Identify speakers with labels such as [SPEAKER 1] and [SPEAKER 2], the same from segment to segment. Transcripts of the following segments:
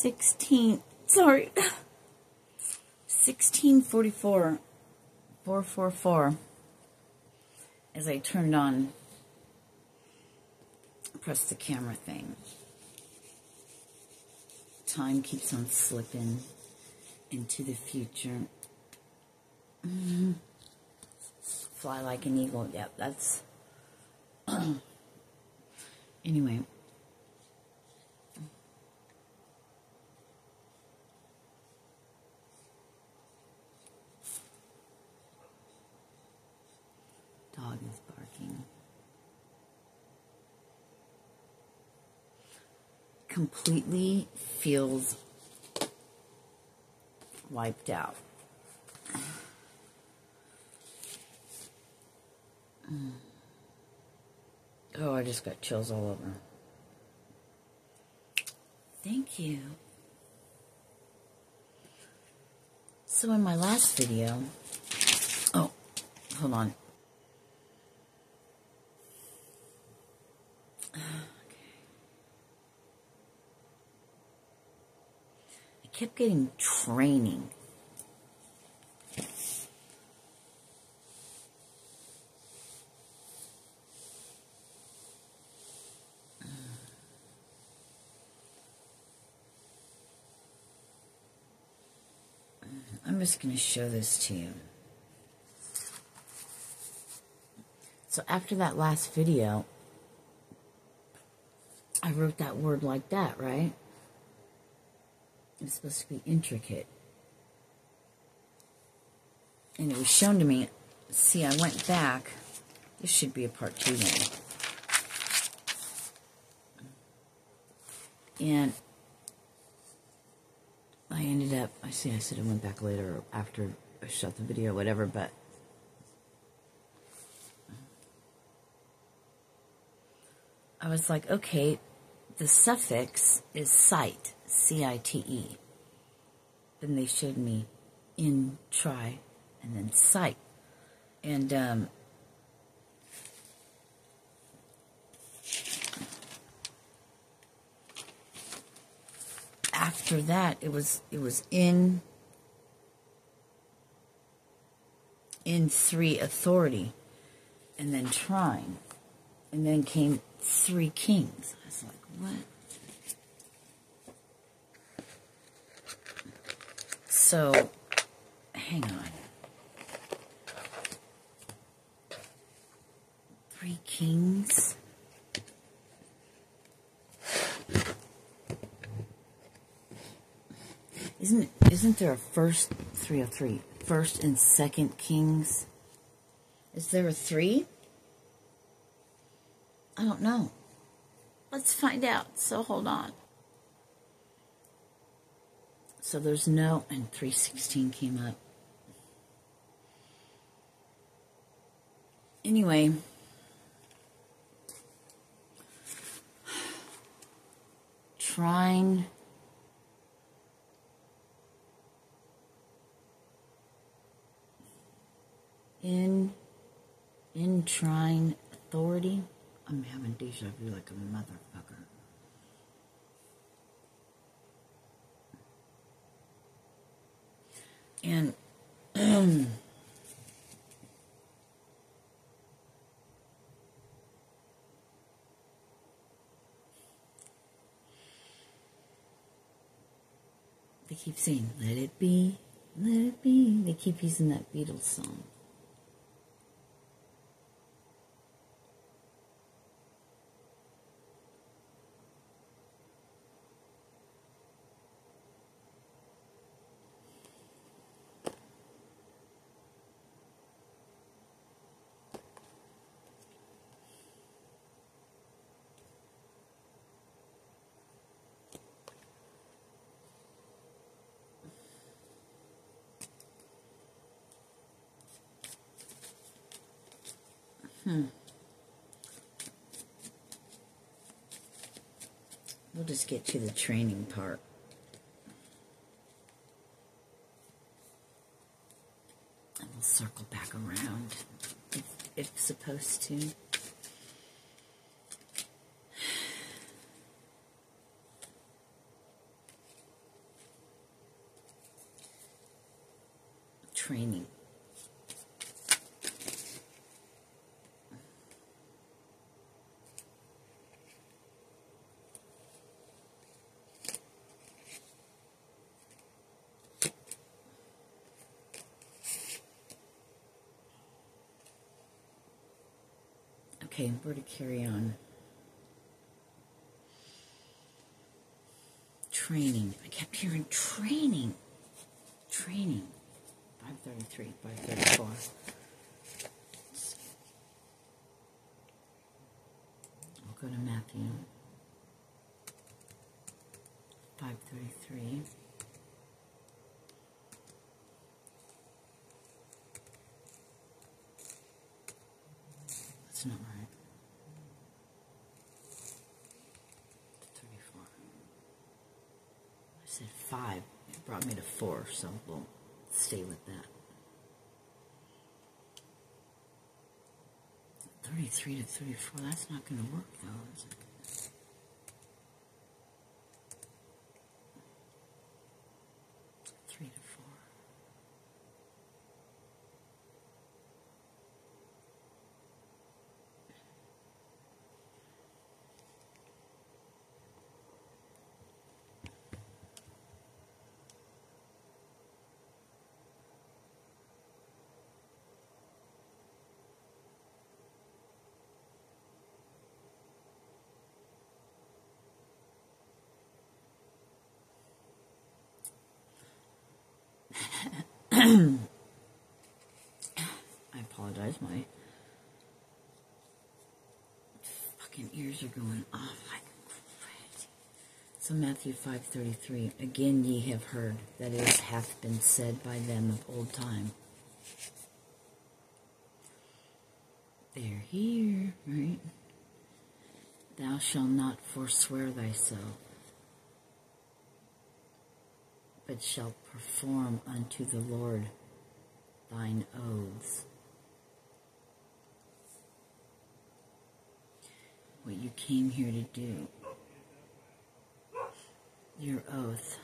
[SPEAKER 1] 16:44, 444, as I turned on, press the camera thing. Time keeps on slipping into the future. Fly like an eagle. Yep, that's... Anyway. Dog is barking. Completely feels wiped out. Oh, I just got chills all over. Thank you. So in my last video... Oh, hold on. Okay. I kept getting training. I'm just going to show this to you. So after that last video, I wrote that word like that, right? It's supposed to be intricate. And it was shown to me. See, I went back. This should be a part 2 then. And I ended up, I said I went back later after I shot the video or whatever, but I was like, okay, the suffix is site, C-I-T-E. Then they showed me in, try, and then site. And after that, it was in 3 authority, and then trying, and then came 3 kings. I was like, what? So, hang on. 3 kings. Isn't there a first 303? First and second kings? Is there a 3? I don't know. Let's find out. So hold on. So there's no, and 316 came up. Anyway. Trine. In trine authority. I'm having deja vu like a motherfucker. And they keep saying, let it be, let it be. They keep using that Beatles song. We'll just get to the training part. And we'll circle back around if supposed to. training. Okay, we're to carry on. Training. I kept hearing training. Training. 533, 534. I'll go to Matthew. 533. That's not right. 34. I said 5. It brought me to 4, so we'll stay with that. 33 to 34, that's not going to work though, is it? 3 to 4. I apologize, my fucking ears are going off like crazy. So Matthew 5:33, again ye have heard that it hath been said by them of old time. They're here, right? Thou shalt not forswear thyself, but shalt perform unto the Lord thine oaths. What you came here to do, your oath.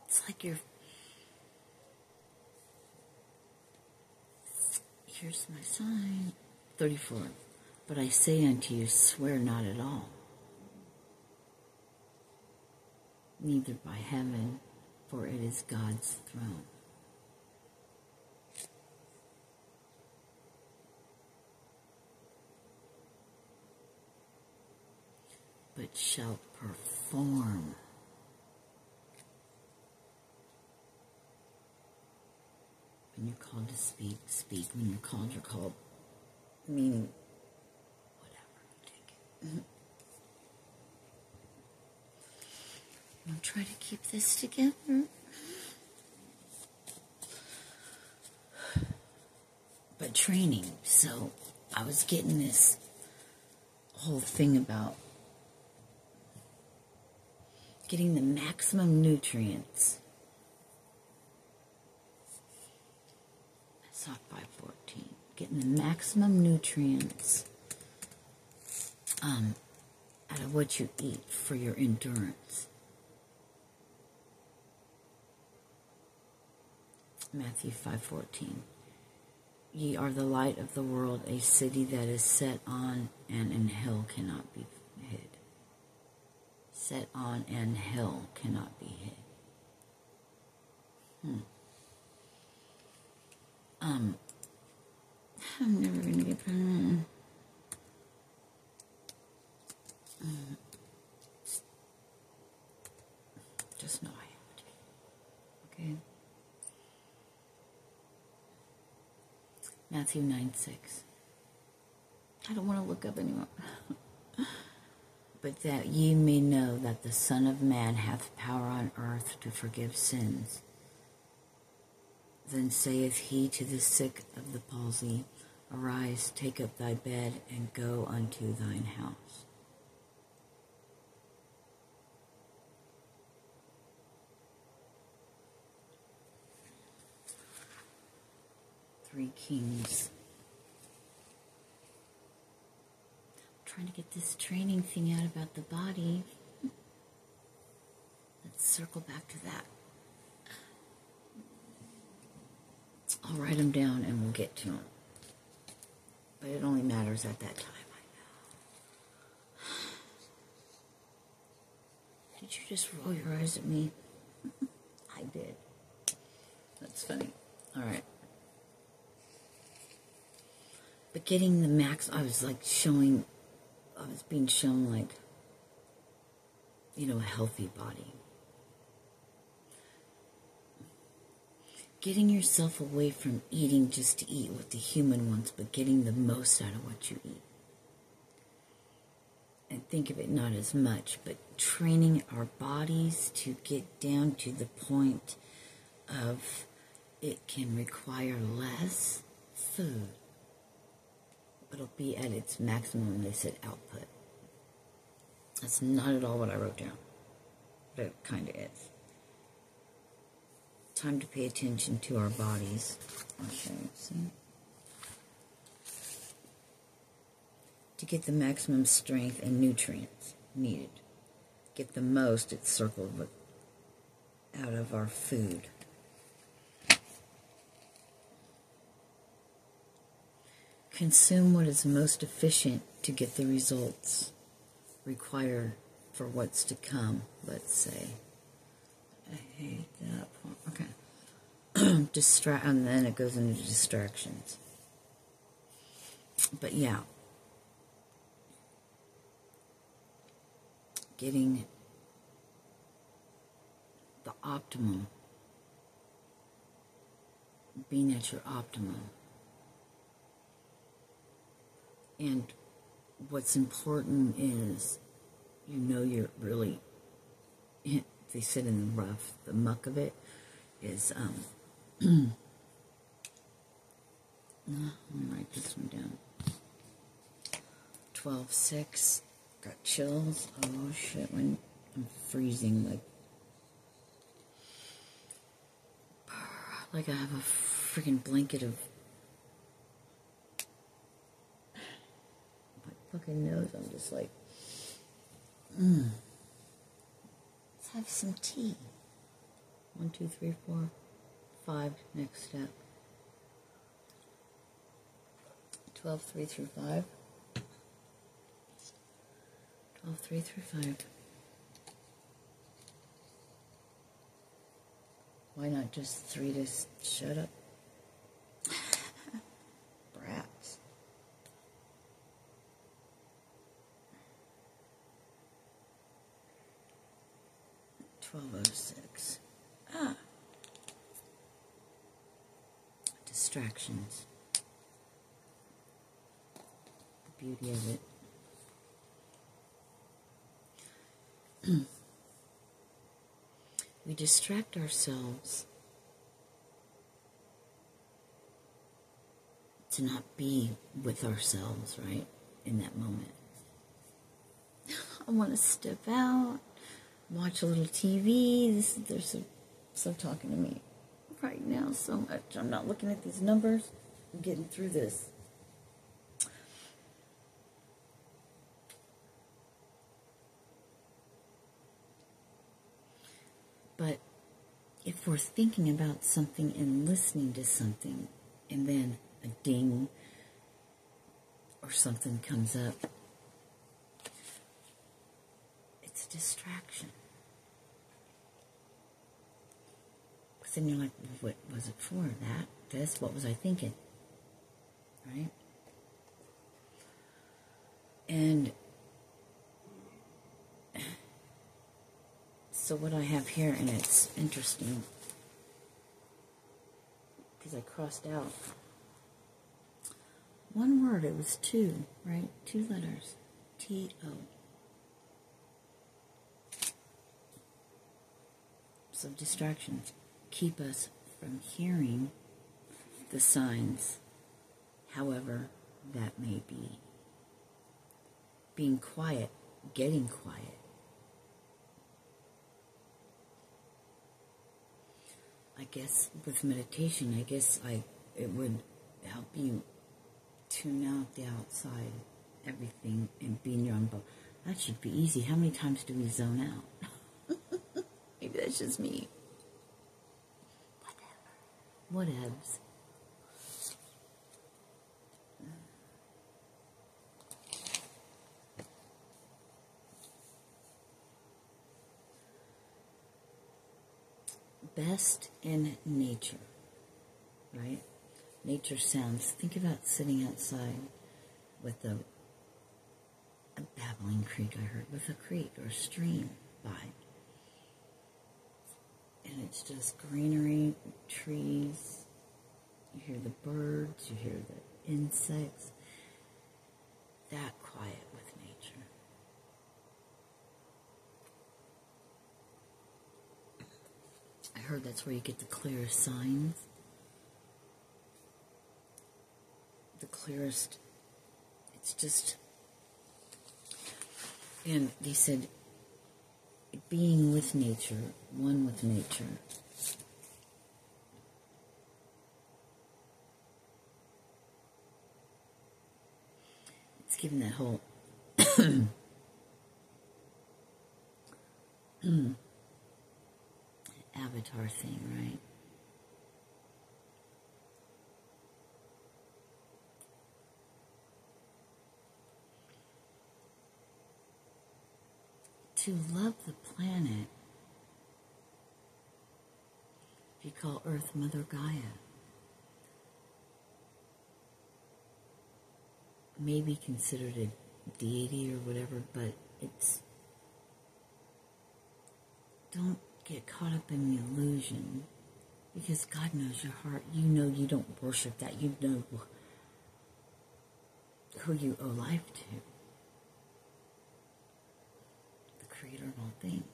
[SPEAKER 1] It's like here's my sign. 34. But I say unto you, swear not at all, neither by heaven, for it is God's throne. But shalt perform. When you're called to speak, speak. When you're called, you're called. Meaning, whatever, take it. I'll try to keep this together. But training, so I was getting this whole thing about getting the maximum nutrients. That's not 514. Getting the maximum nutrients out of what you eat for your endurance. Matthew 5:14. Ye are the light of the world, a city that is set on and an hill cannot be hid. Set on and hill cannot be hid. I'm never going to get pregnant. Just know I have to. Okay? Matthew 9:6. I don't want to look up anymore. But that ye may know that the Son of Man hath power on earth to forgive sins. Then saith he to the sick of the palsy, Arise, take up thy bed, and go unto thine house. Three Kings. I'm trying to get this training thing out about the body. Let's circle back to that. I'll write them down and we'll get to them. But it only matters at that time, I know. Did you just roll your eyes at me? I did. That's funny. All right. But getting the max, I was being shown like, a healthy body. Getting yourself away from eating just to eat what the human wants, but getting the most out of what you eat. And think of it not as much, but training our bodies to get down to the point of it can require less food. It'll be at its maximum, they said, output. That's not at all what I wrote down, but it kind of is. Time to pay attention to our bodies. I'll show you, see? To get the maximum strength and nutrients needed. Get the most, it's circled out of our food. Consume what is most efficient to get the results required for what's to come, let's say. I hate that part. Okay. And then it goes into distractions. But yeah. Getting the optimum. Being at your optimum. And what's important is, you're really, they said in the rough, the muck of it is, let me write this one down. 12:6, got chills. Oh shit, when I'm freezing, like I have a freaking blanket of my fucking nose. I'm just like, let's have some tea. 1, 2, 3, 4, 5. Next step. 12, 3 through 5. 12, 3 through 5. Why not just 3 to shut up? Brats. 12:06. Distractions. The beauty of it. We distract ourselves to not be with ourselves, right? In that moment. I want to step out, watch a little TV. There's so talking to me right now so much. I'm not looking at these numbers. I'm getting through this. But if we're thinking about something and listening to something, and then a ding or something comes up, it's a distraction. Because then you're like, what was it for? This? What was I thinking? Right? And so what I have here, and it's interesting, because I crossed out one word. It was 2, right? 2 letters. T-O. So distractions keep us from hearing the signs, however that may be. Being quiet, getting quiet. I guess with meditation, it would help you tune out the outside, everything, and be in your own boat. That should be easy. How many times do we zone out? Maybe that's just me. Whatevs. best in nature, right? Nature sounds. Think about sitting outside with a babbling creek, I heard, with a creek or a stream by. And it's just greenery, trees. You hear the birds, you hear the insects. That quiet with nature. I heard that's where you get the clearest signs. The clearest, it's just, and they said, being with nature, one with nature, it's given that whole avatar thing, right? To love the planet, if you call Earth Mother Gaia, maybe considered a deity or whatever, but it's, don't get caught up in the illusion, because God knows your heart. You know you don't worship that. You know who you owe life to. Creator of all things,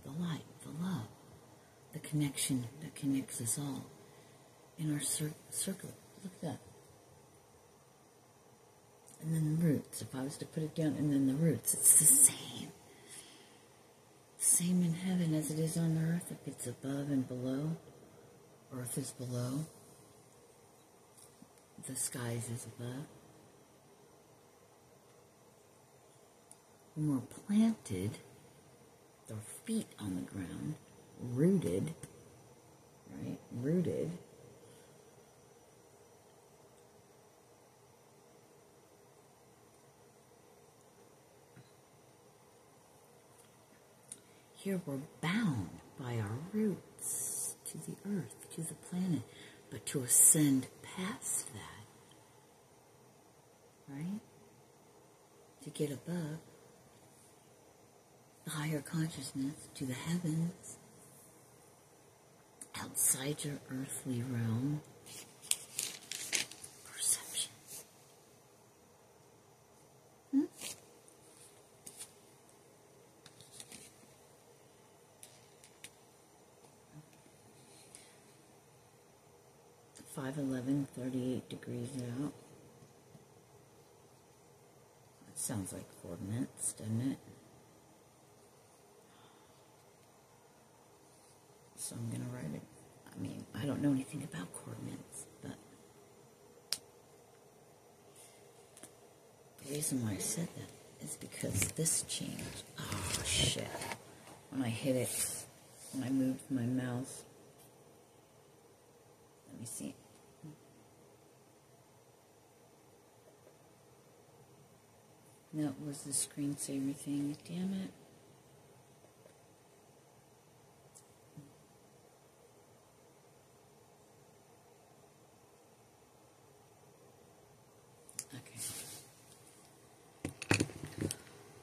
[SPEAKER 1] the light, the love, the connection that connects us all in our circle. Look at that. And then the roots, if I was to put it down, and then the roots, it's the same. Same in heaven as it is on earth. If it's above and below, earth is below, the skies is above. When we're planted, our feet on the ground, rooted, right? Rooted. Here we're bound by our roots to the earth, to the planet, but to ascend past that, right? To get above the higher consciousness, to the heavens, outside your earthly realm, perception. 5:11, 38 degrees out. That sounds like coordinates, doesn't it? So I'm going to write it. I mean, I don't know anything about coordinates, but the reason why I said that is because this changed. Oh, shit. When I hit it, when I moved my mouse. Let me see. No, it was the screensaver thing. Damn it.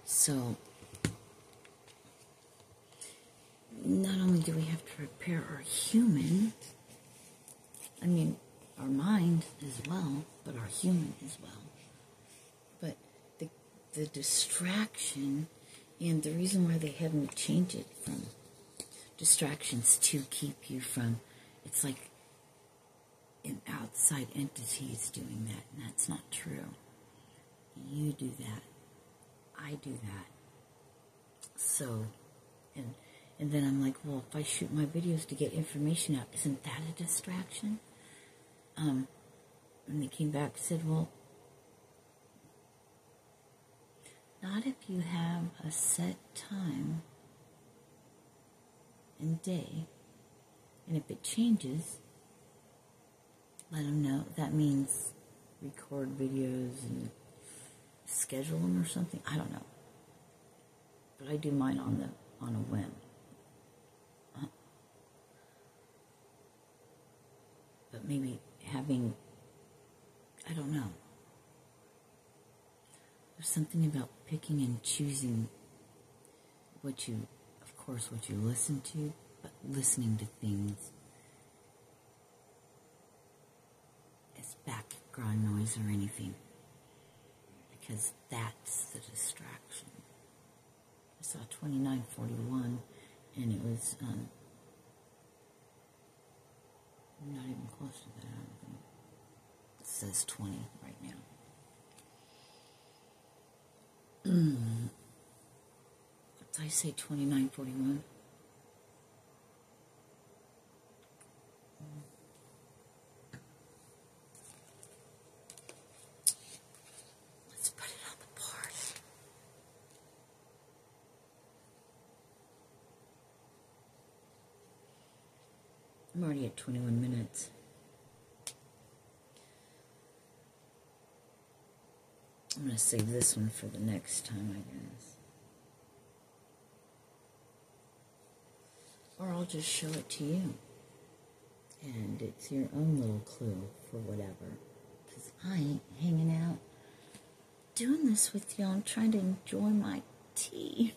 [SPEAKER 1] So, not only do we have to prepare our human, I mean, our mind as well, but our human as well. But the distraction, and the reason why they haven't changed it from distractions to keep you from, it's like an outside entity is doing that, and that's not true. You do that. I do that. So, and then I'm like, well, if I shoot my videos to get information out, isn't that a distraction? And they came back and said, well, not if you have a set time and day, and if it changes, let them know. That means record videos and schedule them or something. I don't know. But I do mine on a whim. but maybe having, I don't know. There's something about picking and choosing what you listen to, but listening to things as background noise or anything, because that's the distraction. I saw 2941, and it was not even close to that. I don't think. It says 20 right now. Did I say 2941? Let's put it on the board. I'm already at 21 minutes. I'm going to save this one for the next time, I guess. Or I'll just show it to you. And it's your own little clue for whatever. Because I ain't hanging out doing this with you. I'm trying to enjoy my tea.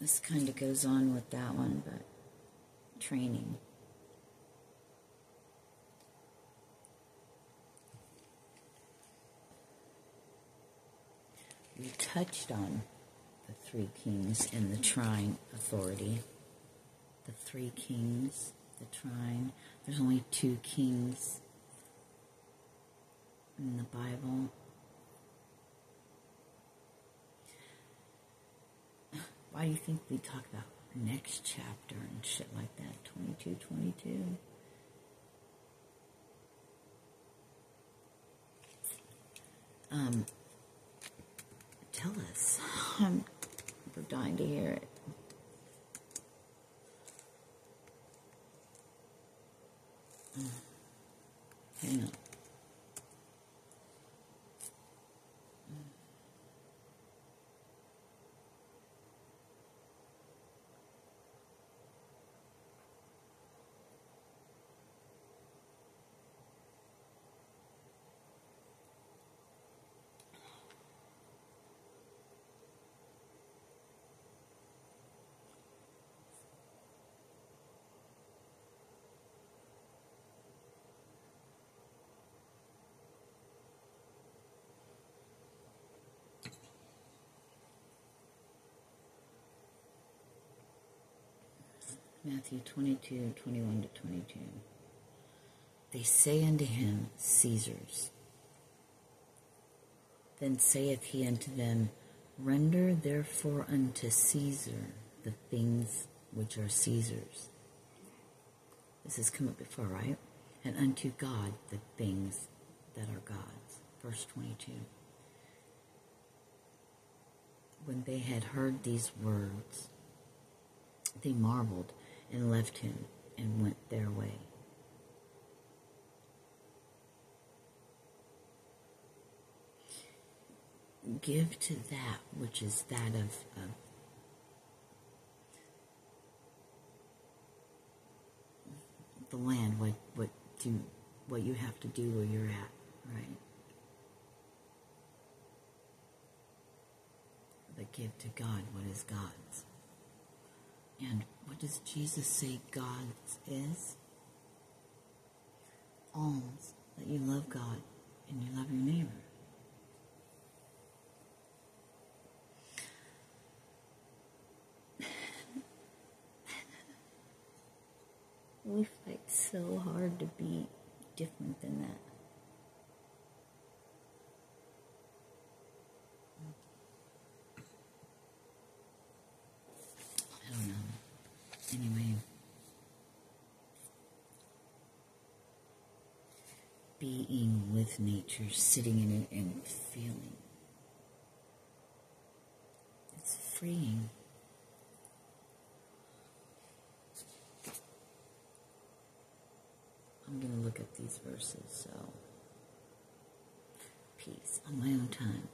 [SPEAKER 1] This kind of goes on with that one, but training. We touched on the three kings and the trine authority. The three kings, the trine. There's only two kings in the Bible. Why do you think we talk about next chapter and shit like that? 22. Tell us. We're dying to hear it. Hang on. Matthew 22, 21 to 22. They say unto him, Caesar's. Then saith he unto them, Render therefore unto Caesar the things which are Caesar's. This has come up before, right? And unto God the things that are God's. Verse 22. When they had heard these words, they marveled and left him and went their way. Give to that which is that of the land, what you have to do where you're at, right? But give to God what is God's. And what does Jesus say God's is? Alms, that you love God and you love your neighbor. We fight so hard to be different than that. I don't know. Anyway, being with nature, sitting in it and feeling. It's freeing. I'm going to look at these verses, so peace on my own time.